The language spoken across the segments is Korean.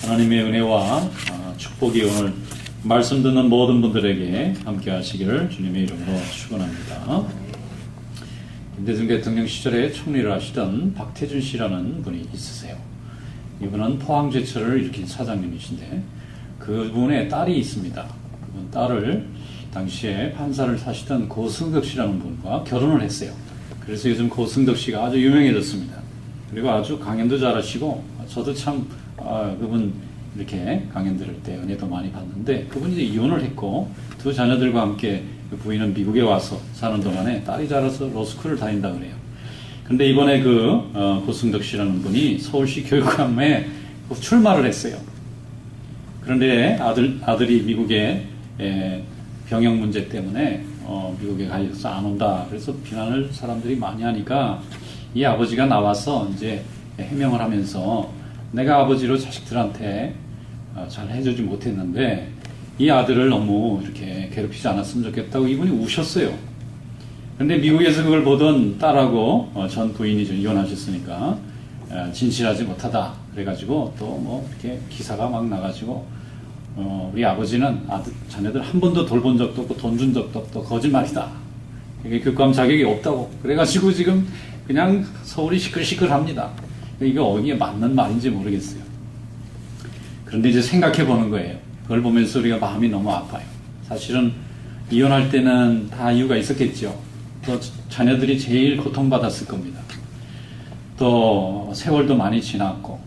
하나님의 은혜와 축복이 오늘 말씀 듣는 모든 분들에게 함께 하시기를 주님의 이름으로 축원합니다. 김대중 대통령 시절에 총리를 하시던 박태준 씨라는 분이 있으세요. 이분은 포항제철을 일으킨 사장님이신데 그분의 딸이 있습니다. 그분 딸을 당시에 판사를 사시던 고승덕 씨라는 분과 결혼을 했어요. 그래서 요즘 고승덕 씨가 아주 유명해졌습니다. 그리고 아주 강연도 잘하시고 저도 참 그분 이렇게 강연 들을 때 은혜도 많이 받는데 그분이 이제 이혼을 했고 두 자녀들과 함께 부인은 미국에 와서 사는 동안에 딸이 자라서 로스쿨을 다닌다 그래요. 근데 이번에 고승덕 씨라는 분이 서울시 교육감에 출마를 했어요. 그런데 아들이 미국에 병역 문제 때문에 미국에 가 있어서 안 온다. 그래서 비난을 사람들이 많이 하니까 이 아버지가 나와서 이제 해명을 하면서 내가 아버지로 자식들한테 잘 해주지 못했는데 이 아들을 너무 이렇게 괴롭히지 않았으면 좋겠다고 이분이 우셨어요. 근데 미국에서 그걸 보던 딸하고 전 부인이 좀 이혼하셨으니까 진실하지 못하다. 그래가지고 또 뭐 이렇게 기사가 막 나가지고 우리 아버지는 자녀들 한 번도 돌본 적도 없고 돈 준 적도 없고 거짓말이다. 이게 교육감 자격이 없다고. 그래가지고 지금 그냥 서울이 시끌시끌합니다. 이게 어디에 맞는 말인지 모르겠어요. 그런데 이제 생각해 보는 거예요. 그걸 보면서 우리가 마음이 너무 아파요. 사실은 이혼할 때는 다 이유가 있었겠죠. 또 자녀들이 제일 고통받았을 겁니다. 또 세월도 많이 지났고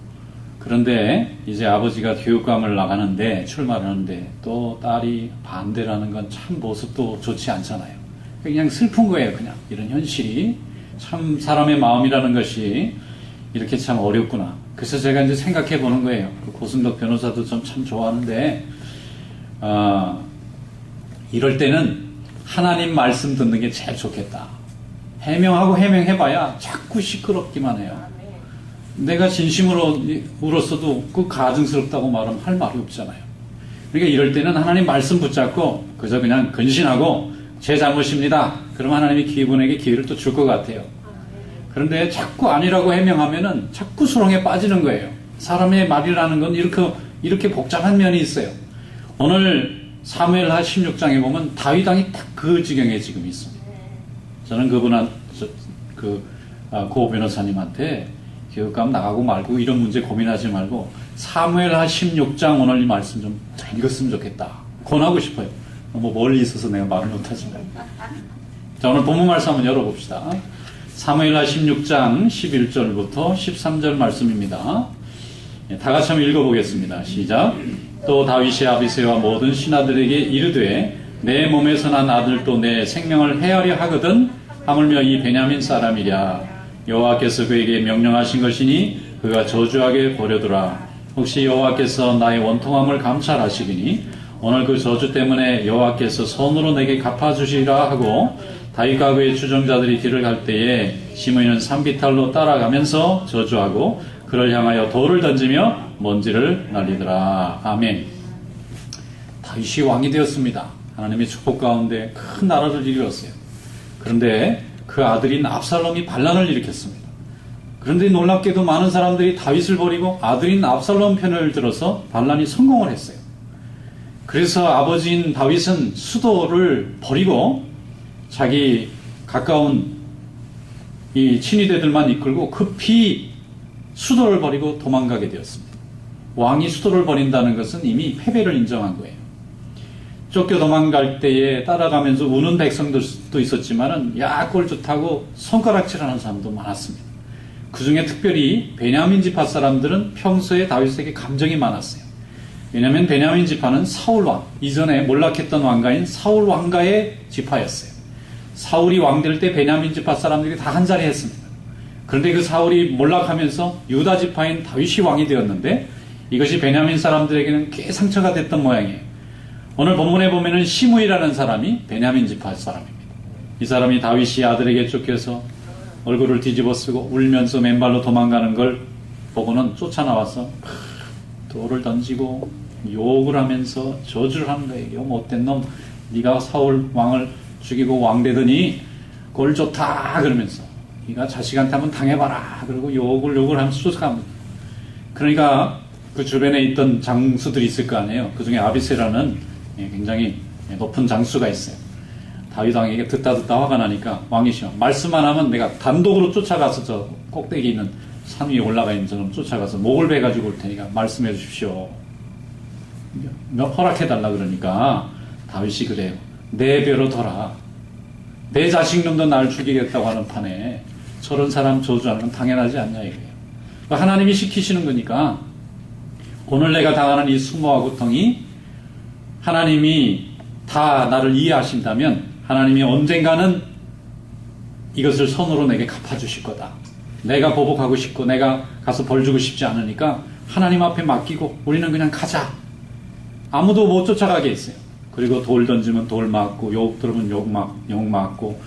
그런데 이제 아버지가 교육감을 나가는데 출마를 하는데 또 딸이 반대를 하는 건 참 모습도 좋지 않잖아요. 그냥 슬픈 거예요. 그냥 이런 현실이 참 사람의 마음이라는 것이 이렇게 참 어렵구나. 그래서 제가 이제 생각해 보는 거예요. 그 고승덕 변호사도 좀 참 좋아하는데 이럴 때는 하나님 말씀 듣는 게 제일 좋겠다. 해명하고 해명해봐야 자꾸 시끄럽기만 해요. 내가 진심으로 울었어도 그 가증스럽다고 말하면 할 말이 없잖아요. 그러니까 이럴 때는 하나님 말씀 붙잡고 그저 그냥 근신하고 제 잘못입니다. 그럼 하나님이 그분에게 기회를 또 줄 것 같아요. 그런데 자꾸 아니라고 해명하면은 자꾸 수렁에 빠지는 거예요. 사람의 말이라는 건 이렇게 복잡한 면이 있어요. 오늘 사무엘하 16장에 보면 다윗 왕이 딱 그 지경에 지금 있습니다. 저는 고 변호사님한테 교육감 나가고 말고 이런 문제 고민하지 말고 사무엘하 16장 오늘 이 말씀 좀 읽었으면 좋겠다. 권하고 싶어요. 너무 멀리 있어서 내가 말을 못하지만. 자, 오늘 본문 말씀 한번 열어봅시다. 사무엘하 16장 11절부터 13절 말씀입니다. 다 같이 한번 읽어보겠습니다. 시작. 또 다윗이 아비새와 모든 신하들에게 이르되 내 몸에서 난 아들도 내 생명을 해하려 하거든 하물며 이 베냐민 사람이랴. 여호와께서 그에게 명령하신 것이니 그가 저주하게 버려두라. 혹시 여호와께서 나의 원통함을 감찰하시기니 오늘 그 저주 때문에 여호와께서 손으로 내게 갚아주시라 하고 다윗과 그의 추종자들이 길을 갈 때에 시므이는 산비탈로 따라가면서 저주하고 그를 향하여 돌을 던지며 먼지를 날리더라. 아멘. 다윗이 왕이 되었습니다. 하나님의 축복 가운데 큰 나라를 이루었어요. 그런데 그 아들인 압살롬이 반란을 일으켰습니다. 그런데 놀랍게도 많은 사람들이 다윗을 버리고 아들인 압살롬 편을 들어서 반란이 성공을 했어요. 그래서 아버지인 다윗은 수도를 버리고 자기 가까운 이 친위대들만 이끌고 급히 수도를 버리고 도망가게 되었습니다. 왕이 수도를 버린다는 것은 이미 패배를 인정한 거예요. 쫓겨 도망갈 때에 따라가면서 우는 백성들도 있었지만은 야 꼴 좋다고 손가락질하는 사람도 많았습니다. 그 중에 특별히 베냐민 지파 사람들은 평소에 다윗에게 감정이 많았어요. 왜냐하면 베냐민 지파는 사울 왕, 이전에 몰락했던 왕가인 사울 왕가의 지파였어요. 사울이 왕 될 때 베냐민 지파 사람들이 다 한자리 했습니다. 그런데 그 사울이 몰락하면서 유다 지파인 다윗이 왕이 되었는데 이것이 베냐민 사람들에게는 꽤 상처가 됐던 모양이에요. 오늘 본문에 보면은 시므이라는 사람이 베냐민 지파 사람입니다. 이 사람이 다윗이 아들에게 쫓겨서 얼굴을 뒤집어 쓰고 울면서 맨발로 도망가는 걸 보고는 쫓아나와서 돌을 던지고 욕을 하면서 저주를 하는 거예요. 요 못된 놈, 네가 사울 왕을 죽이고 왕 되더니 꼴 좋다 그러면서 네가 자식한테 한번 당해봐라 그러고 욕을 하면서 쫓아갑니다. 그러니까 그 주변에 있던 장수들이 있을 거 아니에요. 그 중에 아비세라는 굉장히 높은 장수가 있어요. 다윗 왕에게 듣다 화가 나니까 왕이 시험 말씀만 하면 내가 단독으로 쫓아가서 저 꼭대기 있는 산 위에 올라가 있는 저놈 쫓아가서 목을 베가지고 올 테니까 말씀해 주십시오. 허락해달라 그러니까 다윗이 그래요. 내 배로 둬라. 내 자식놈도 날 죽이겠다고 하는 판에 저런 사람 저주하는 건 당연하지 않냐 이거예요. 하나님이 시키시는 거니까 오늘 내가 당하는 이 수모와 고통이 하나님이 다 나를 이해하신다면 하나님이 언젠가는 이것을 선으로 내게 갚아주실 거다. 내가 보복하고 싶고 내가 가서 벌 주고 싶지 않으니까 하나님 앞에 맡기고 우리는 그냥 가자. 아무도 못 쫓아가게 했어요. 그리고 돌 던지면 돌 맞고 욕 들으면 욕 맞고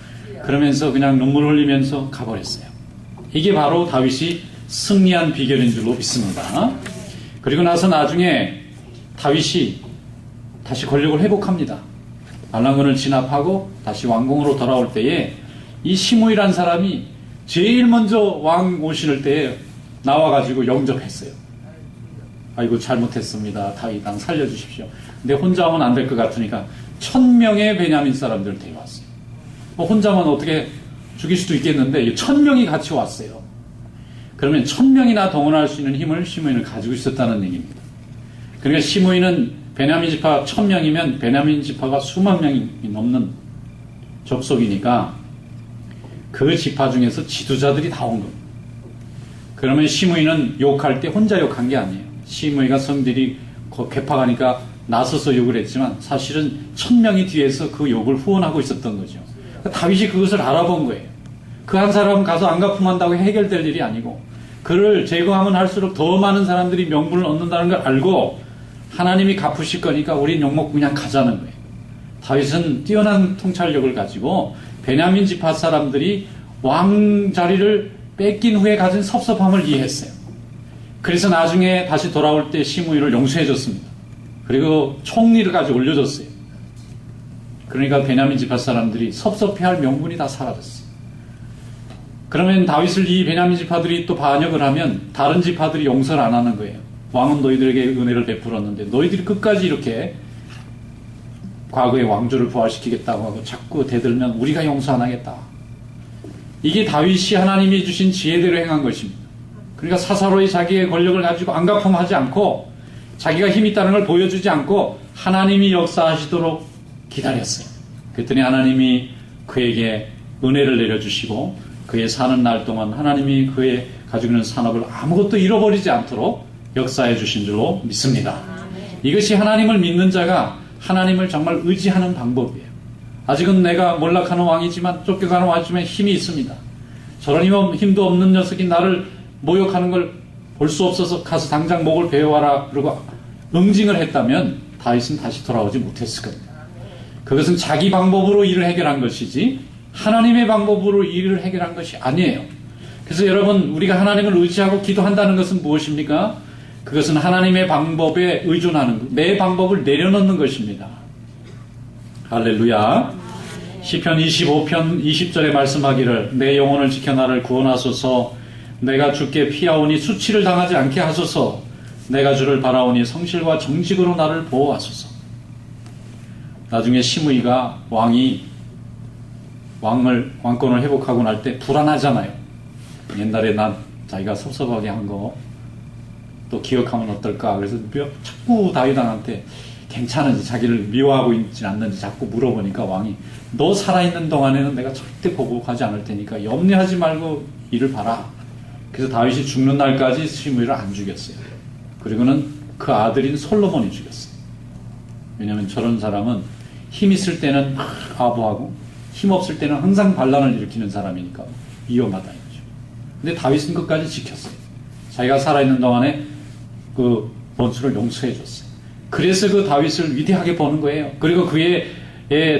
그러면서 그냥 눈물 흘리면서 가버렸어요. 이게 바로 다윗이 승리한 비결인 줄로 믿습니다. 그리고 나서 나중에 다윗이 다시 권력을 회복합니다. 반란군을 진압하고 다시 왕궁으로 돌아올 때에 이 시므이란 사람이 제일 먼저 왕 오실 때에 나와가지고 영접했어요. 아이고 잘못했습니다. 다윗 왕 살려주십시오. 근데 혼자 하면 안 될 것 같으니까 1000명의 베냐민 사람들을 데려왔어요. 혼자만 어떻게 죽일 수도 있겠는데 1000명이 같이 왔어요. 그러면 1000명이나 동원할 수 있는 힘을 시므이는 가지고 있었다는 얘기입니다. 그러니까 시므이는 베냐민 지파 1000명이면 베냐민 지파가 수만 명이 넘는 족속이니까 그 지파 중에서 지도자들이 다 온 겁니다. 그러면 시므이는 욕할 때 혼자 욕한 게 아니에요. 시므이가 성들이 개파가니까 나서서 욕을 했지만 사실은 1000명이 뒤에서 그 욕을 후원하고 있었던 거죠. 다윗이 그것을 알아본 거예요. 그 한 사람은 가서 안 갚음한다고 해결될 일이 아니고 그를 제거하면 할수록 더 많은 사람들이 명분을 얻는다는 걸 알고 하나님이 갚으실 거니까 우린 욕먹고 그냥 가자는 거예요. 다윗은 뛰어난 통찰력을 가지고 베냐민 지파 사람들이 왕 자리를 뺏긴 후에 가진 섭섭함을 이해했어요. 그래서 나중에 다시 돌아올 때 시므이를 용서해 줬습니다. 그리고 총리를까지 올려줬어요. 그러니까 베냐민 지파 사람들이 섭섭해할 명분이 다 사라졌어요. 그러면 다윗을 이 베냐민 지파들이 또 반역을 하면 다른 지파들이 용서를 안 하는 거예요. 왕은 너희들에게 은혜를 베풀었는데 너희들이 끝까지 이렇게 과거의 왕조를 부활시키겠다고 하고 자꾸 대들면 우리가 용서 안 하겠다. 이게 다윗이 하나님이 주신 지혜대로 행한 것입니다. 그러니까 사사로이 자기의 권력을 가지고 안갚음하지 않고 자기가 힘이 있다는 걸 보여주지 않고 하나님이 역사하시도록 기다렸어요. 그랬더니 하나님이 그에게 은혜를 내려주시고 그의 사는 날 동안 하나님이 그의 가지고 있는 산업을 아무것도 잃어버리지 않도록 역사해 주신 줄로 믿습니다. 이것이 하나님을 믿는 자가 하나님을 정말 의지하는 방법이에요. 아직은 내가 몰락하는 왕이지만 쫓겨가는 왕이지만 힘이 있습니다. 저런 힘도 없는 녀석이 나를 모욕하는 걸 볼 수 없어서 가서 당장 목을 베어와라 그러고 응징을 했다면 다윗은 다시 돌아오지 못했을 겁니다. 그것은 자기 방법으로 일을 해결한 것이지 하나님의 방법으로 일을 해결한 것이 아니에요. 그래서 여러분 우리가 하나님을 의지하고 기도한다는 것은 무엇입니까? 그것은 하나님의 방법에 의존하는 것, 내 방법을 내려놓는 것입니다. 할렐루야. 시편 25편 20절에 말씀하기를 내 영혼을 지켜 나를 구원하소서 내가 주께 피하오니 수치를 당하지 않게 하소서 내가 주를 바라오니 성실과 정직으로 나를 보호하소서. 나중에 시므이가 왕권을 회복하고 날 때 불안하잖아요. 옛날에 난 자기가 섭섭하게 한 거 또 기억하면 어떨까. 그래서 자꾸 다윗왕한테 괜찮은지 자기를 미워하고 있지 않는지 자꾸 물어보니까 왕이 너 살아있는 동안에는 내가 절대 보복하지 않을 테니까 염려하지 말고 일을 봐라. 그래서 다윗이 죽는 날까지 시므이를 안 죽였어요. 그리고는 그 아들인 솔로몬이 죽였어요. 왜냐하면 저런 사람은 힘 있을 때는 아부하고 힘 없을 때는 항상 반란을 일으키는 사람이니까 위험하다 이거죠. 근데 다윗은 끝까지 지켰어요. 자기가 살아있는 동안에 그 원수를 용서해 줬어요. 그래서 그 다윗을 위대하게 보는 거예요. 그리고 그의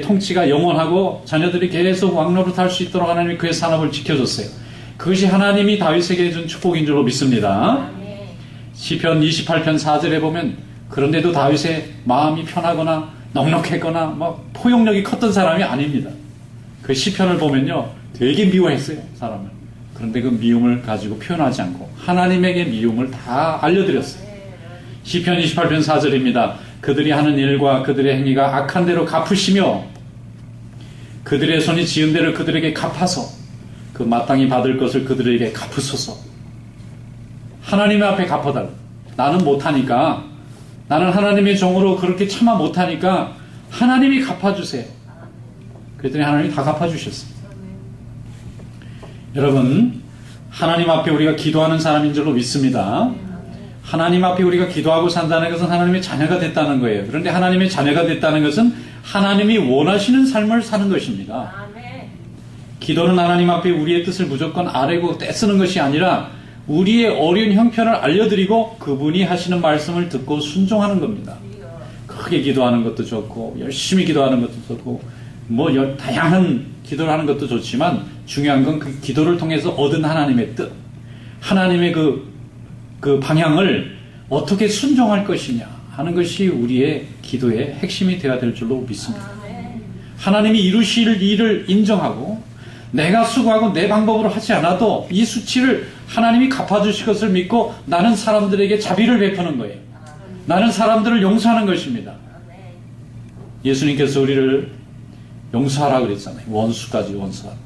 통치가 영원하고 자녀들이 계속 왕노릇 할 수 있도록 하나님이 그의 산업을 지켜줬어요. 그것이 하나님이 다윗에게 준 축복인 줄로 믿습니다. 시편 28편 4절에 보면 그런데도 다윗의 마음이 편하거나 넉넉했거나 막 포용력이 컸던 사람이 아닙니다. 그 시편을 보면요 되게 미워했어요 사람을. 그런데 그 미움을 가지고 표현하지 않고 하나님에게 미움을 다 알려드렸어요. 시편 28편 4절입니다. 그들이 하는 일과 그들의 행위가 악한 대로 갚으시며 그들의 손이 지은 대로 그들에게 갚아서 그 마땅히 받을 것을 그들에게 갚으소서. 하나님 앞에 갚아달라. 나는 못하니까, 나는 하나님의 종으로 그렇게 참아 못하니까 하나님이 갚아주세요. 그랬더니 하나님이 다 갚아주셨어요. 여러분, 하나님 앞에 우리가 기도하는 사람인 줄로 믿습니다. 하나님 앞에 우리가 기도하고 산다는 것은 하나님의 자녀가 됐다는 거예요. 그런데 하나님의 자녀가 됐다는 것은 하나님이 원하시는 삶을 사는 것입니다. 기도는 하나님 앞에 우리의 뜻을 무조건 아뢰고 떼쓰는 것이 아니라 우리의 어려운 형편을 알려드리고 그분이 하시는 말씀을 듣고 순종하는 겁니다. 크게 기도하는 것도 좋고 열심히 기도하는 것도 좋고 다양한 기도를 하는 것도 좋지만 중요한 건 그 기도를 통해서 얻은 하나님의 뜻, 하나님의 그 방향을 어떻게 순종할 것이냐 하는 것이 우리의 기도의 핵심이 되어야 될 줄로 믿습니다. 하나님이 이루실 일을 인정하고 내가 수고하고 내 방법으로 하지 않아도 이 수치를 하나님이 갚아주실 것을 믿고 나는 사람들에게 자비를 베푸는 거예요. 나는 사람들을 용서하는 것입니다. 예수님께서 우리를 용서하라 그랬잖아요. 원수까지 원수하라.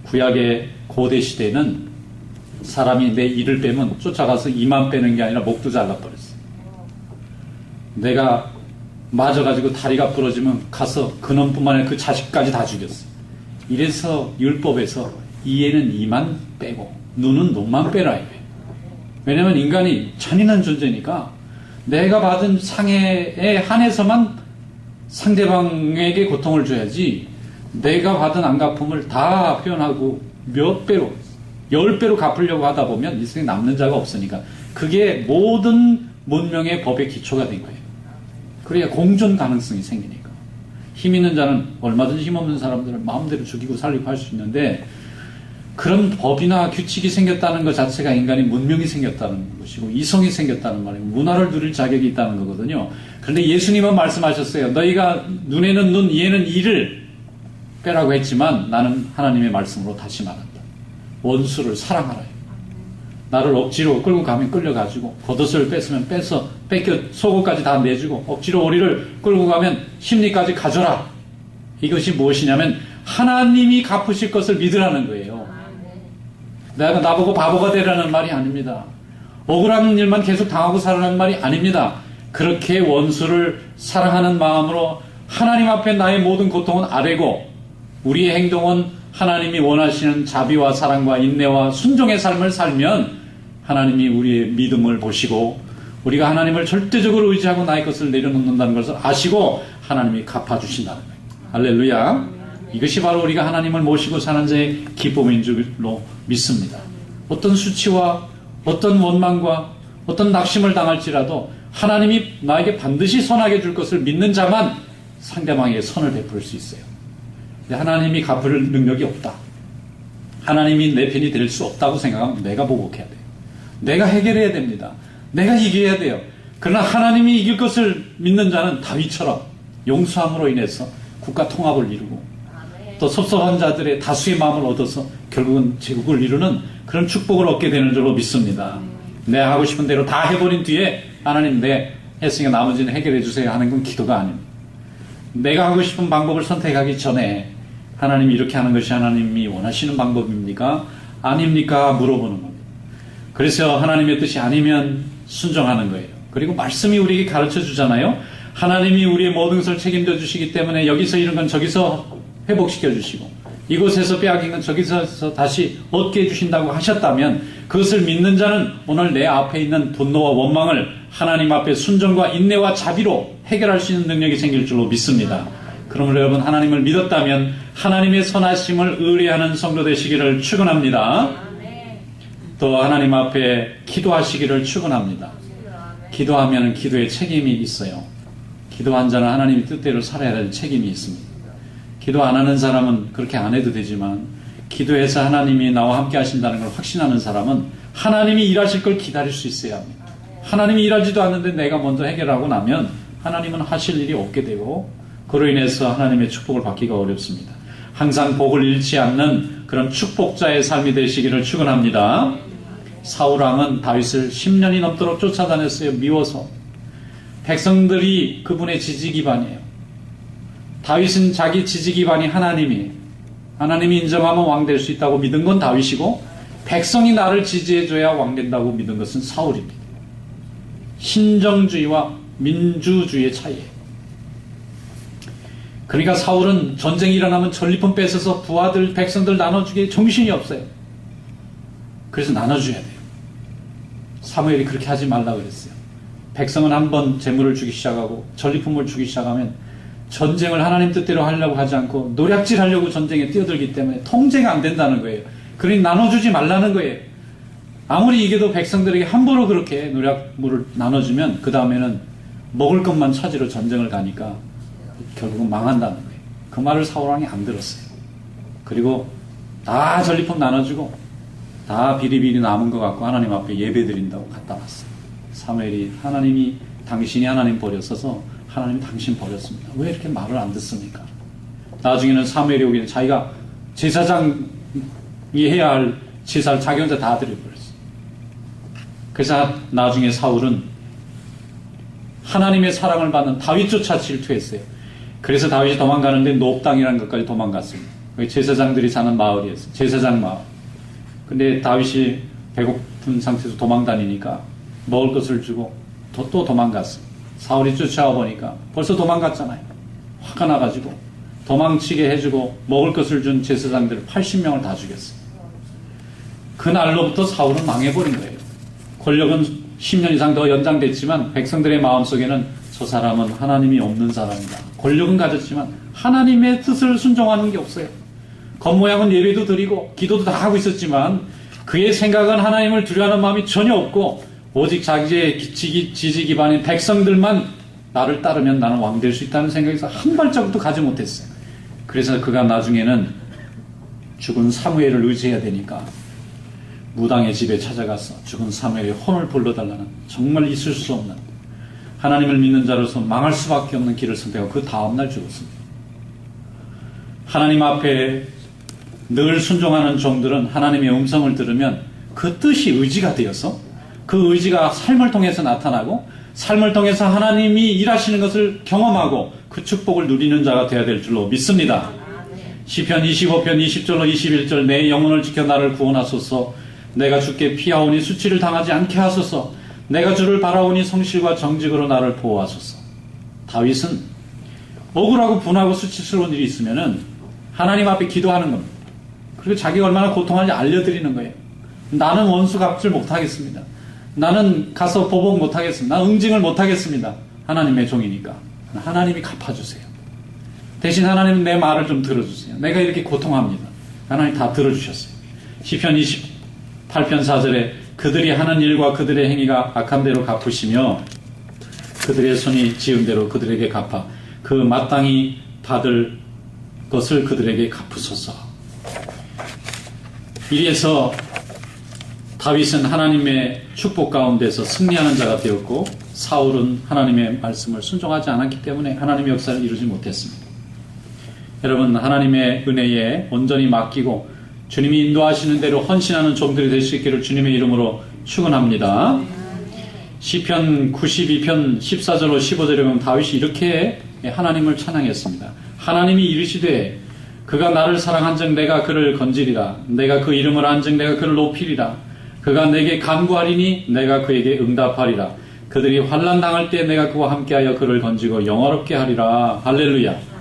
구약의 고대 시대에는 사람이 내 이를 빼면 쫓아가서 이만 빼는 게 아니라 목도 잘라버렸어요. 내가 맞아가지고 다리가 부러지면 가서 그놈뿐만 아니라 그 자식까지 다 죽였어요. 이래서 율법에서 이에는 이만 빼고 눈은 눈만 빼라 이거예요. 왜냐하면 인간이 잔인한 존재니까 내가 받은 상해에 한해서만 상대방에게 고통을 줘야지 내가 받은 안갚음을 다 표현하고 몇 배로 10배로 갚으려고 하다 보면 이 세상에 남는 자가 없으니까 그게 모든 문명의 법의 기초가 된 거예요. 그래야 공존 가능성이 생기니까. 힘 있는 자는 얼마든지 힘없는 사람들을 마음대로 죽이고 살리고 할 수 있는데 그런 법이나 규칙이 생겼다는 것 자체가 인간이 문명이 생겼다는 것이고 이성이 생겼다는 말이고 문화를 누릴 자격이 있다는 거거든요. 그런데 예수님은 말씀하셨어요. 너희가 눈에는 눈, 이에는 이를 빼라고 했지만 나는 하나님의 말씀으로 다시 말한다. 원수를 사랑하라. 나를 억지로 끌고 가면 끌려가지고 겉옷을 뺏으면 뺏겨 속옷까지 다 내주고 억지로 오리를 끌고 가면 심리까지 가져라. 이것이 무엇이냐면 하나님이 갚으실 것을 믿으라는 거예요. 내가 나보고 바보가 되라는 말이 아닙니다. 억울한 일만 계속 당하고 살아라는 말이 아닙니다. 그렇게 원수를 사랑하는 마음으로 하나님 앞에 나의 모든 고통은 아뢰고 우리의 행동은 하나님이 원하시는 자비와 사랑과 인내와 순종의 삶을 살면 하나님이 우리의 믿음을 보시고 우리가 하나님을 절대적으로 의지하고 나의 것을 내려놓는다는 것을 아시고 하나님이 갚아주신다는 거예요. 할렐루야. 이것이 바로 우리가 하나님을 모시고 사는 자의 기쁨인 줄로 믿습니다. 어떤 수치와 어떤 원망과 어떤 낙심을 당할지라도 하나님이 나에게 반드시 선하게 줄 것을 믿는 자만 상대방에게 선을 베풀 수 있어요. 하나님이 갚을 능력이 없다. 하나님이 내 편이 될 수 없다고 생각하면 내가 보복해야 돼요. 내가 해결해야 됩니다. 내가 이겨야 돼요. 그러나 하나님이 이길 것을 믿는 자는 다윗처럼 용서함으로 인해서 국가 통합을 이루고 또 섭섭한 자들의 다수의 마음을 얻어서 결국은 제국을 이루는 그런 축복을 얻게 되는 줄로 믿습니다. 내가 하고 싶은 대로 다 해버린 뒤에 하나님 내 했으니까 나머지는 해결해 주세요 하는 건 기도가 아닙니다. 내가 하고 싶은 방법을 선택하기 전에 하나님이 이렇게 하는 것이 하나님이 원하시는 방법입니까? 아닙니까? 물어보는 겁니다. 그래서 하나님의 뜻이 아니면 순종하는 거예요. 그리고 말씀이 우리에게 가르쳐 주잖아요. 하나님이 우리의 모든 것을 책임져 주시기 때문에 여기서 잃은 건 저기서 회복시켜 주시고 이곳에서 빼앗긴 건 저기서 다시 얻게 해주신다고 하셨다면 그것을 믿는 자는 오늘 내 앞에 있는 분노와 원망을 하나님 앞에 순종과 인내와 자비로 해결할 수 있는 능력이 생길 줄로 믿습니다. 그러므로 여러분 하나님을 믿었다면 하나님의 선하심을 의뢰하는 성도 되시기를 축원합니다. 또 하나님 앞에 기도하시기를 축원합니다. 기도하면 기도에 책임이 있어요. 기도한 자는 하나님의 뜻대로 살아야 할 책임이 있습니다. 기도 안 하는 사람은 그렇게 안 해도 되지만 기도해서 하나님이 나와 함께 하신다는 걸 확신하는 사람은 하나님이 일하실 걸 기다릴 수 있어야 합니다. 하나님이 일하지도 않는데 내가 먼저 해결하고 나면 하나님은 하실 일이 없게 되고 그로 인해서 하나님의 축복을 받기가 어렵습니다. 항상 복을 잃지 않는 그런 축복자의 삶이 되시기를 축원합니다. 사울 왕은 다윗을 10년이 넘도록 쫓아다녔어요. 미워서. 백성들이 그분의 지지 기반이에요. 다윗은 자기 지지 기반이 하나님이에요. 하나님이 인정하면 왕 될 수 있다고 믿은 건 다윗이고, 백성이 나를 지지해줘야 왕 된다고 믿은 것은 사울입니다. 신정주의와 민주주의의 차이예요. 그러니까 사울은 전쟁이 일어나면 전리품 뺏어서 부하들, 백성들 나눠주기에 정신이 없어요. 그래서 나눠줘야 돼요. 사무엘이 그렇게 하지 말라 그랬어요. 백성은 한번 재물을 주기 시작하고 전리품을 주기 시작하면 전쟁을 하나님 뜻대로 하려고 하지 않고 노략질 하려고 전쟁에 뛰어들기 때문에 통제가 안 된다는 거예요. 그러니 나눠주지 말라는 거예요. 아무리 이겨도 백성들에게 함부로 그렇게 노략물을 나눠주면 그 다음에는 먹을 것만 찾으러 전쟁을 가니까 결국은 망한다는 거예요. 그 말을 사울왕이 안 들었어요. 그리고 다 전리품 나눠주고 다 비리비리 남은 것 같고 하나님 앞에 예배 드린다고 갖다 놨어요. 사무엘이 하나님이 당신이 하나님 버렸어서 하나님이 당신 버렸습니다. 왜 이렇게 말을 안 듣습니까? 나중에는 사무엘이 오기는 자기가 제사장이 해야 할 제사를 자기 혼자 다 드려버렸어요. 그래서 나중에 사울은 하나님의 사랑을 받는 다윗조차 질투했어요. 그래서 다윗이 도망가는데 노업당이라는 것까지 도망갔습니다. 제사장들이 사는 마을이었어요. 제사장 마을. 근데 다윗이 배고픈 상태에서 도망다니니까 먹을 것을 주고 또 도망갔어요. 사울이 쫓아와 보니까 벌써 도망갔잖아요. 화가 나가지고 도망치게 해주고 먹을 것을 준 제사장들 80명을 다 죽였어요. 그날로부터 사울은 망해버린 거예요. 권력은 10년 이상 더 연장됐지만 백성들의 마음속에는 저 사람은 하나님이 없는 사람이다. 권력은 가졌지만 하나님의 뜻을 순종하는 게 없어요. 겉모양은 예배도 드리고 기도도 다 하고 있었지만 그의 생각은 하나님을 두려워하는 마음이 전혀 없고 오직 자기의 지지 기반인 백성들만 나를 따르면 나는 왕 될 수 있다는 생각에서 한 발자국도 가지 못했어요. 그래서 그가 나중에는 죽은 사무엘을 의지해야 되니까 무당의 집에 찾아가서 죽은 사무엘의 혼을 불러달라는 정말 있을 수 없는 하나님을 믿는 자로서 망할 수밖에 없는 길을 선택하고 그 다음날 죽었습니다. 하나님 앞에 늘 순종하는 종들은 하나님의 음성을 들으면 그 뜻이 의지가 되어서 그 의지가 삶을 통해서 나타나고 삶을 통해서 하나님이 일하시는 것을 경험하고 그 축복을 누리는 자가 되어야 될 줄로 믿습니다. 시편 25편 20절로 21절 내 영혼을 지켜 나를 구원하소서. 내가 주께 피하오니 수치를 당하지 않게 하소서. 내가 주를 바라오니 성실과 정직으로 나를 보호하소서. 다윗은 억울하고 분하고 수치스러운 일이 있으면은 하나님 앞에 기도하는 겁니다. 그리고 자기가 얼마나 고통하는지 알려드리는 거예요. 나는 원수 갚질 못하겠습니다. 나는 가서 보복 못하겠습니다. 나는 응징을 못하겠습니다. 하나님의 종이니까. 하나님이 갚아주세요. 대신 하나님은 내 말을 좀 들어주세요. 내가 이렇게 고통합니다. 하나님 다 들어주셨어요. 시편 28편 4절에 그들이 하는 일과 그들의 행위가 악한 대로 갚으시며 그들의 손이 지은 대로 그들에게 갚아 그 마땅히 받을 것을 그들에게 갚으소서. 이래서 다윗은 하나님의 축복 가운데서 승리하는 자가 되었고 사울은 하나님의 말씀을 순종하지 않았기 때문에 하나님의 역사를 이루지 못했습니다. 여러분, 하나님의 은혜에 온전히 맡기고 주님이 인도하시는 대로 헌신하는 종들이 될 수 있기를 주님의 이름으로 축원합니다. 시편 92편 14절로 15절에 보면 다윗이 이렇게 하나님을 찬양했습니다. 하나님이 이르시되 그가 나를 사랑한즉 내가 그를 건지리라. 내가 그 이름을 안즉 내가 그를 높이리라. 그가 내게 간구하리니 내가 그에게 응답하리라. 그들이 환난 당할 때 내가 그와 함께하여 그를 건지고 영화롭게 하리라. 할렐루야.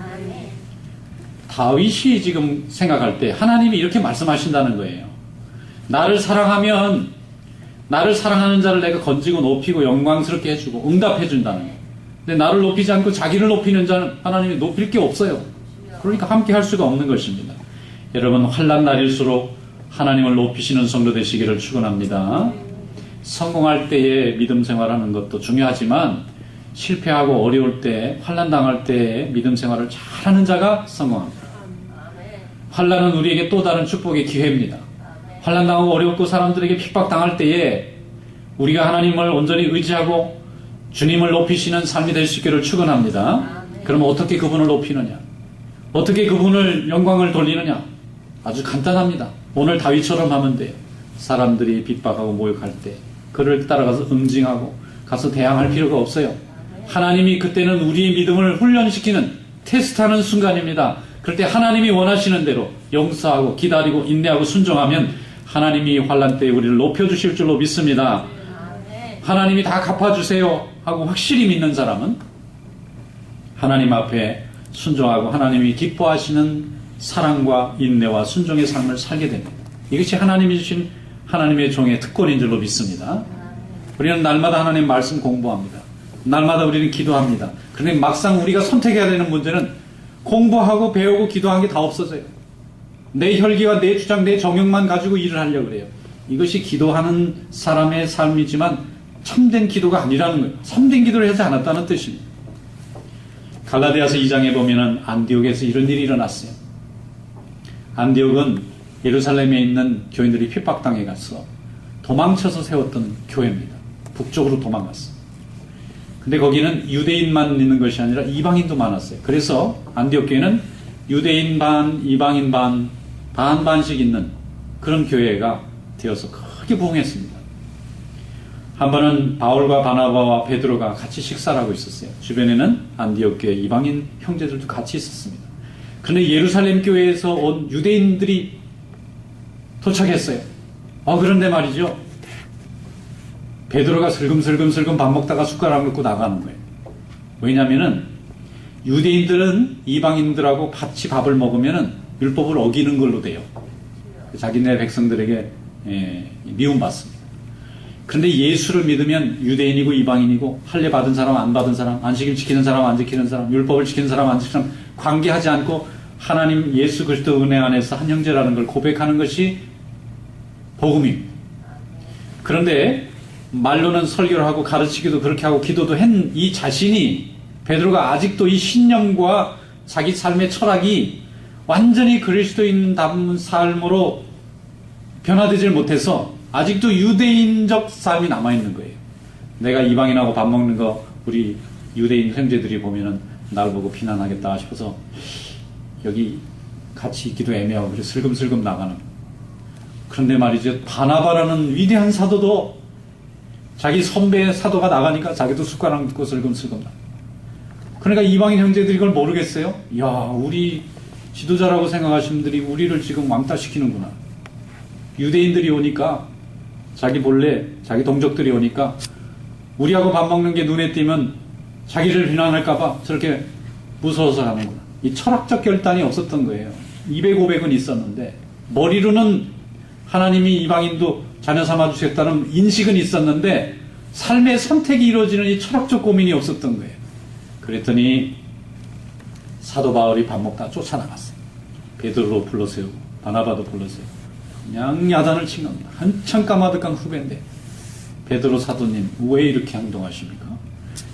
다윗이 지금 생각할 때 하나님이 이렇게 말씀하신다는 거예요. 나를 사랑하면 나를 사랑하는 자를 내가 건지고 높이고 영광스럽게 해주고 응답해 준다는 거예요. 근데 나를 높이지 않고 자기를 높이는 자는 하나님이 높일 게 없어요. 그러니까 함께 할 수가 없는 것입니다. 여러분, 환난 날일수록 하나님을 높이시는 성도 되시기를 축원합니다. 성공할 때에 믿음 생활하는 것도 중요하지만 실패하고 어려울 때, 환난 당할 때에 믿음 생활을 잘하는 자가 성공합니다. 환난은 우리에게 또 다른 축복의 기회입니다. 환난 당하고 어렵고 사람들에게 핍박당할 때에 우리가 하나님을 온전히 의지하고 주님을 높이시는 삶이 될 수 있기를 축원합니다. 그럼 어떻게 그분을 높이느냐? 어떻게 그분을 영광을 돌리느냐? 아주 간단합니다. 오늘 다윗처럼 하면 돼요. 사람들이 핍박하고 모욕할 때 그를 따라가서 응징하고 가서 대항할 필요가 없어요. 하나님이 그때는 우리의 믿음을 훈련시키는 테스트하는 순간입니다. 그럴 때 하나님이 원하시는 대로 용서하고 기다리고 인내하고 순종하면 하나님이 환난 때에 우리를 높여주실 줄로 믿습니다. 하나님이 다 갚아주세요 하고 확실히 믿는 사람은 하나님 앞에 순종하고 하나님이 기뻐하시는 사랑과 인내와 순종의 삶을 살게 됩니다. 이것이 하나님이 주신 하나님의 종의 특권인 줄로 믿습니다. 우리는 날마다 하나님 말씀 공부합니다. 날마다 우리는 기도합니다. 그런데 막상 우리가 선택해야 되는 문제는 공부하고 배우고 기도한 게 다 없어져요. 내 혈기와 내 주장, 내 정욕만 가지고 일을 하려고 그래요. 이것이 기도하는 사람의 삶이지만 참된 기도가 아니라는 거예요. 참된 기도를 하지 않았다는 뜻입니다. 갈라디아서 2장에 보면은 안디옥에서 이런 일이 일어났어요. 안디옥은 예루살렘에 있는 교인들이 핍박당해 가서 도망쳐서 세웠던 교회입니다. 북쪽으로 도망갔어요. 근데 거기는 유대인만 있는 것이 아니라 이방인도 많았어요. 그래서 안디옥 교회는 유대인 반, 이방인 반, 반반씩 있는 그런 교회가 되어서 크게 부흥했습니다. 한 번은 바울과 바나바와 베드로가 같이 식사를 하고 있었어요. 주변에는 안디옥 교회 이방인 형제들도 같이 있었습니다. 그런데 예루살렘 교회에서 온 유대인들이 도착했어요. 그런데 말이죠. 베드로가 슬금슬금 밥 먹다가 숟가락 넣고 나가는 거예요. 왜냐하면은 유대인들은 이방인들하고 같이 밥을 먹으면은 율법을 어기는 걸로 돼요. 자기네 백성들에게 미움받습니다. 그런데 예수를 믿으면 유대인이고 이방인이고 할례 받은 사람 안 받은 사람, 안식일 지키는 사람 안 지키는 사람, 율법을 지키는 사람 안 지키는 사람 관계하지 않고 하나님 예수 그리스도 은혜 안에서 한 형제라는 걸 고백하는 것이 복음입니다. 그런데 말로는 설교를 하고 가르치기도 그렇게 하고 기도도 한 이 자신이 베드로가 아직도 이 신념과 자기 삶의 철학이 완전히 그리스도인 담은 삶으로 변화되질 못해서 아직도 유대인적 삶이 남아있는 거예요. 내가 이방인하고 밥 먹는 거 우리 유대인 형제들이 보면은 날 보고 비난하겠다 싶어서 여기 같이 있기도 애매하고 그래서 슬금슬금 나가는. 그런데 말이죠. 바나바라는 위대한 사도도 자기 선배 사도가 나가니까 자기도 숟가락 넣고 슬금슬금 나. 그러니까 이방인 형제들이 이걸 모르겠어요? 야, 우리 지도자라고 생각하시는 분들이 우리를 지금 왕따시키는구나. 유대인들이 오니까 자기 본래 자기 동족들이 오니까 우리하고 밥 먹는 게 눈에 띄면 자기를 비난할까봐 저렇게 무서워서 하는구나. 이 철학적 결단이 없었던 거예요. 200, 500은 있었는데 머리로는 하나님이 이방인도 자녀 삼아 주셨다는 인식은 있었는데 삶의 선택이 이루어지는 이 철학적 고민이 없었던 거예요. 그랬더니 사도 바울이 밥 먹다 쫓아나갔어요. 베드로 불러세우고 바나바도 불러세우고 그냥 야단을 친 겁니다. 한참 까마득한 후배인데 베드로 사도님 왜 이렇게 행동하십니까?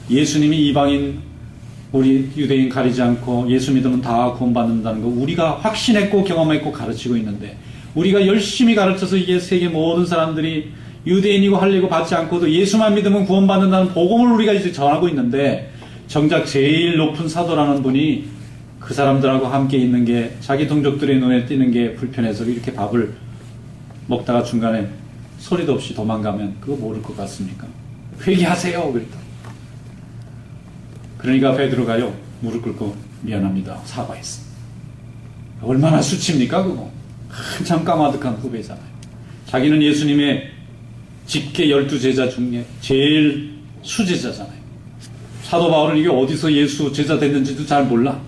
예수님이 이방인 우리 유대인 가리지 않고 예수 믿으면 다 구원받는다는 거 우리가 확신했고 경험했고 가르치고 있는데 우리가 열심히 가르쳐서 이게 세계 모든 사람들이 유대인이고 할례고 받지 않고도 예수만 믿으면 구원받는다는 복음을 우리가 이제 전하고 있는데 정작 제일 높은 사도라는 분이 그 사람들하고 함께 있는 게 자기 동족들의 눈에 띄는 게 불편해서 이렇게 밥을 먹다가 중간에 소리도 없이 도망가면 그거 모를 것 같습니까? 회개하세요 그랬다. 그러니까 베드로가요 무릎 꿇고 미안합니다 사과했어. 얼마나 수치입니까 그거. 한참 까마득한 후배잖아요. 자기는 예수님의 직계 12제자 중에 제일 수제자잖아요. 사도 바울은 이게 어디서 예수 제자 됐는지도 잘 몰라.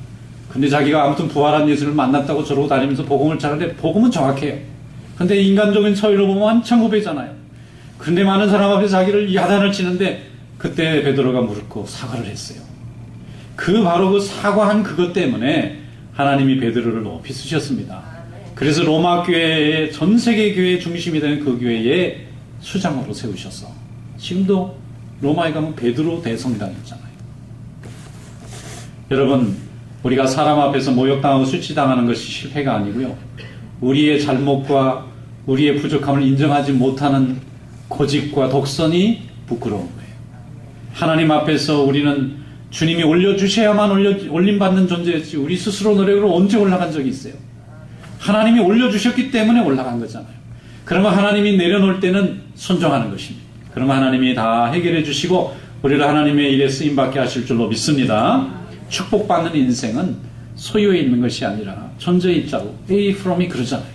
근데 자기가 아무튼 부활한 예수를 만났다고 저러고 다니면서 복음을 잘하는데 복음은 정확해요. 근데 인간적인 처리로 보면 한참 후배잖아요. 근데 많은 사람 앞에 자기를 야단을 치는데 그때 베드로가 무릎 꿇고 사과를 했어요. 그 바로 그 사과한 그것 때문에 하나님이 베드로를 높이 쓰셨습니다. 그래서 로마 교회의 전 세계 교회의 중심이 되는 그 교회의 수장으로 세우셔서 지금도 로마에 가면 베드로 대성당 있잖아요. 여러분 우리가 사람 앞에서 모욕당하고 수치당하는 것이 실패가 아니고요. 우리의 잘못과 우리의 부족함을 인정하지 못하는 고집과 독선이 부끄러운 거예요. 하나님 앞에서 우리는 주님이 올려주셔야만 올림받는 존재였지 우리 스스로 노력으로 언제 올라간 적이 있어요? 하나님이 올려주셨기 때문에 올라간 거잖아요. 그러면 하나님이 내려놓을 때는 순종하는 것입니다. 그러면 하나님이 다 해결해 주시고 우리를 하나님의 일에 쓰임받게 하실 줄로 믿습니다. 축복받는 인생은 소유에 있는 것이 아니라 존재에 있자고 A from이 그러잖아요.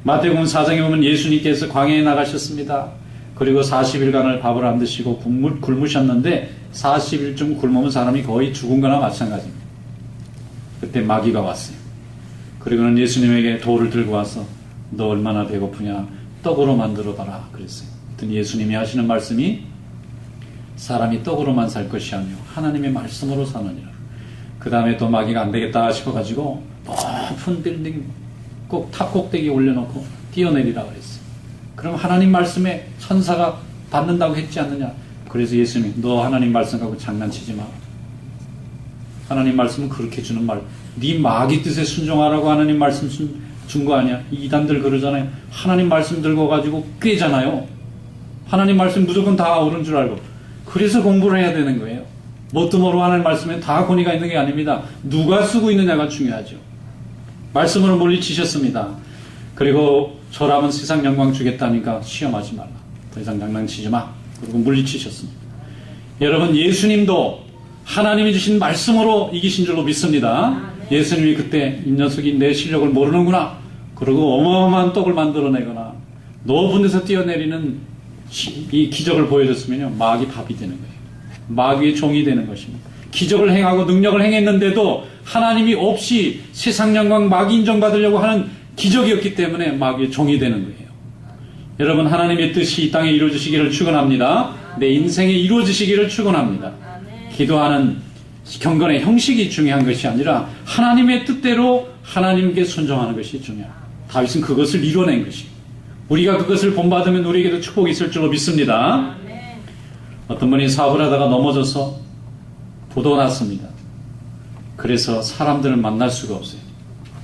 마태복음 4장에 보면 예수님께서 광야에 나가셨습니다. 그리고 40일간을 밥을 안 드시고 굶으셨는데 40일쯤 굶으면 사람이 거의 죽은 거나 마찬가지입니다. 그때 마귀가 왔어요. 그리고는 예수님에게 돌을 들고 와서 너 얼마나 배고프냐 떡으로 만들어봐라 그랬어요. 그랬더니 예수님이 하시는 말씀이 사람이 떡으로만 살 것이 아니요 하나님의 말씀으로 사느니라. 그 다음에 또 마귀가 안 되겠다 싶어가지고 높은 빌딩 꼭 탑 꼭대기에 올려놓고 뛰어내리라 그랬어요. 그럼 하나님 말씀에 천사가 받는다고 했지 않느냐. 그래서 예수님이 너 하나님 말씀 갖고 장난치지 마. 하나님 말씀은 그렇게 주는 말. 네 마귀 뜻에 순종하라고 하나님 말씀 준 거 아니야. 이단들 그러잖아요. 하나님 말씀 들고 가지고 꿰잖아요. 하나님 말씀 무조건 다 옳은 줄 알고. 그래서 공부를 해야 되는 거예요. 뭣도 모르고 하나님 말씀에 다 권위가 있는 게 아닙니다. 누가 쓰고 있느냐가 중요하죠. 말씀으로 물리치셨습니다. 그리고 저라면 세상 영광 주겠다니까 시험하지 말라. 더 이상 장난치지 마. 그리고 물리치셨습니다. 여러분 예수님도 하나님이 주신 말씀으로 이기신 줄로 믿습니다. 예수님이 그때 이 녀석이 내 실력을 모르는구나. 그리고 어마어마한 떡을 만들어내거나 높은 데서 뛰어내리는 이 기적을 보여줬으면요. 마귀 밥이 되는 거예요. 마귀의 종이 되는 것입니다. 기적을 행하고 능력을 행했는데도 하나님이 없이 세상 영광 마귀 인정받으려고 하는 기적이었기 때문에 마귀의 종이 되는 거예요. 여러분 하나님의 뜻이 이 땅에 이루어지시기를 축원합니다. 내 인생에 이루어지시기를 축원합니다. 기도하는 경건의 형식이 중요한 것이 아니라 하나님의 뜻대로 하나님께 순종하는 것이 중요합니다. 다윗은 그것을 이뤄낸 것입니다. 우리가 그것을 본받으면 우리에게도 축복이 있을 줄로 믿습니다. 어떤 분이 사업을 하다가 넘어져서 부도가 났습니다. 그래서 사람들을 만날 수가 없어요.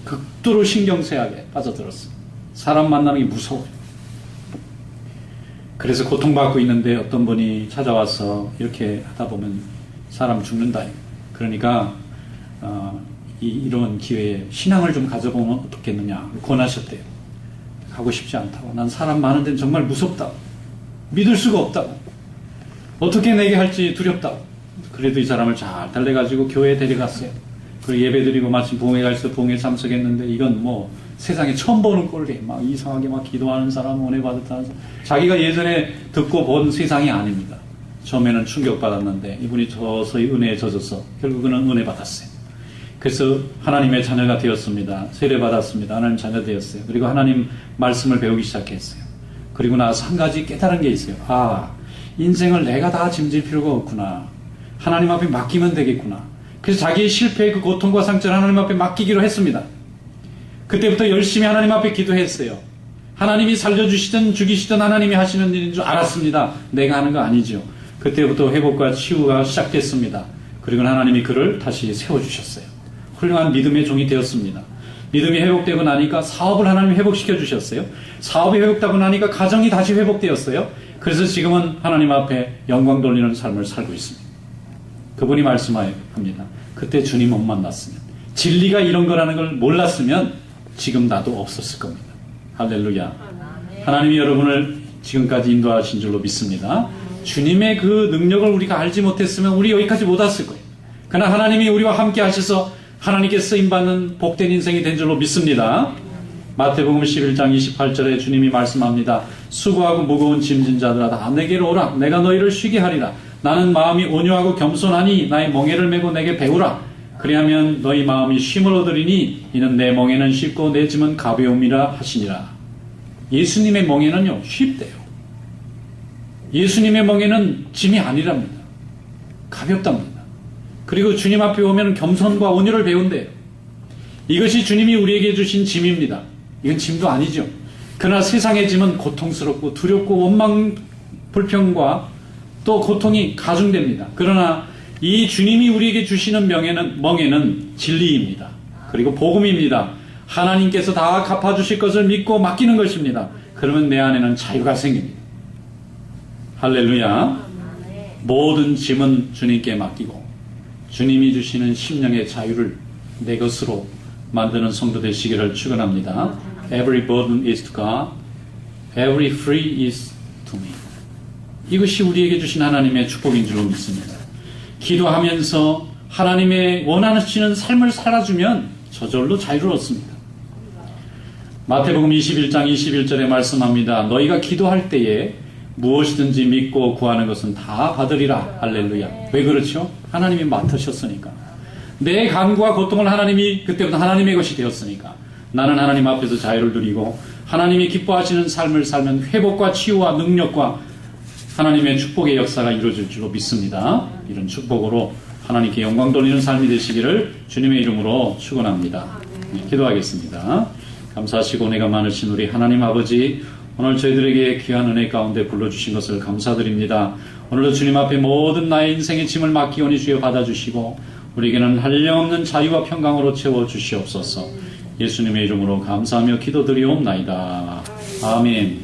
극도로 신경쇠약에 빠져들었어요. 사람 만나는 게 무서워요. 그래서 고통받고 있는데 어떤 분이 찾아와서 이렇게 하다 보면 사람 죽는다. 그러니까 이런 기회에 신앙을 좀 가져보면 어떻겠느냐 권하셨대요. 가고 싶지 않다고. 난 사람 많은 데는 정말 무섭다고. 믿을 수가 없다고. 어떻게 내게 할지 두렵다고. 그래도 이 사람을 잘 달래가지고 교회에 데려갔어요. 그리고 예배드리고 마침 봉회 가서 봉회 참석했는데 이건 뭐 세상에 처음 보는 꼴이에요. 막 이상하게 막 기도하는 사람, 은혜 받았다는 사람. 자기가 예전에 듣고 본 세상이 아닙니다. 처음에는 충격받았는데 이분이 서서히 은혜에 젖어서 결국은 은혜 받았어요. 그래서 하나님의 자녀가 되었습니다. 세례 받았습니다. 하나님 자녀 되었어요. 그리고 하나님 말씀을 배우기 시작했어요. 그리고 나서 한 가지 깨달은 게 있어요. 아, 인생을 내가 다 짐질 필요가 없구나. 하나님 앞에 맡기면 되겠구나. 그래서 자기의 실패의 그 고통과 상처를 하나님 앞에 맡기기로 했습니다. 그때부터 열심히 하나님 앞에 기도했어요. 하나님이 살려주시든 죽이시든 하나님이 하시는 일인 줄 알았습니다. 내가 하는 거 아니죠. 그때부터 회복과 치유가 시작됐습니다. 그리고 하나님이 그를 다시 세워주셨어요. 훌륭한 믿음의 종이 되었습니다. 믿음이 회복되고 나니까 사업을 하나님이 회복시켜 주셨어요. 사업이 회복되고 나니까 가정이 다시 회복되었어요. 그래서 지금은 하나님 앞에 영광 돌리는 삶을 살고 있습니다. 그분이 말씀합니다. 그때 주님 못 만났으면, 진리가 이런 거라는 걸 몰랐으면 지금 나도 없었을 겁니다. 할렐루야. 하나님이 여러분을 지금까지 인도하신 줄로 믿습니다. 주님의 그 능력을 우리가 알지 못했으면 우리 여기까지 못 왔을 거예요. 그러나 하나님이 우리와 함께 하셔서 하나님께 쓰임받는 복된 인생이 된 줄로 믿습니다. 마태복음 11장 28절에 주님이 말씀합니다. 수고하고 무거운 짐진 자들아 다 내게로 오라. 내가 너희를 쉬게 하리라. 나는 마음이 온유하고 겸손하니 나의 멍에를 메고 내게 배우라. 그리하면 너희 마음이 쉼을 얻으리니 이는 내 멍에는 쉽고 내 짐은 가벼움이라 하시니라. 예수님의 멍에는요 쉽대요. 예수님의 멍에는 짐이 아니랍니다. 가볍답니다. 그리고 주님 앞에 오면 겸손과 온유를 배운대요. 이것이 주님이 우리에게 주신 짐입니다. 이건 짐도 아니죠. 그러나 세상의 짐은 고통스럽고 두렵고 원망, 불평과 또 고통이 가중됩니다. 그러나 이 주님이 우리에게 주시는 멍에는 진리입니다. 그리고 복음입니다. 하나님께서 다 갚아주실 것을 믿고 맡기는 것입니다. 그러면 내 안에는 자유가 생깁니다. 할렐루야. 모든 짐은 주님께 맡기고 주님이 주시는 심령의 자유를 내 것으로 만드는 성도 되시기를 축원합니다. Every burden is to God Every free is to me. 이것이 우리에게 주신 하나님의 축복인 줄로 믿습니다. 기도하면서 하나님의 원하시는 삶을 살아주면 저절로 자유를 얻습니다. 마태복음 21장 21절에 말씀합니다. 너희가 기도할 때에 무엇이든지 믿고 구하는 것은 다 받으리라. 할렐루야. 왜 그렇죠? 하나님이 맡으셨으니까. 내 간구와 고통을 하나님이 그때부터 하나님의 것이 되었으니까 나는 하나님 앞에서 자유를 누리고 하나님이 기뻐하시는 삶을 살면 회복과 치유와 능력과 하나님의 축복의 역사가 이루어질 줄로 믿습니다. 이런 축복으로 하나님께 영광 돌리는 삶이 되시기를 주님의 이름으로 축원합니다. 네, 기도하겠습니다. 감사하시고 은혜가 많으신 우리 하나님 아버지, 오늘 저희들에게 귀한 은혜 가운데 불러주신 것을 감사드립니다. 오늘도 주님 앞에 모든 나의 인생의 짐을 맡기오니 주여 받아주시고 우리에게는 한량없는 자유와 평강으로 채워주시옵소서. 예수님의 이름으로 감사하며 기도드리옵나이다. 아멘.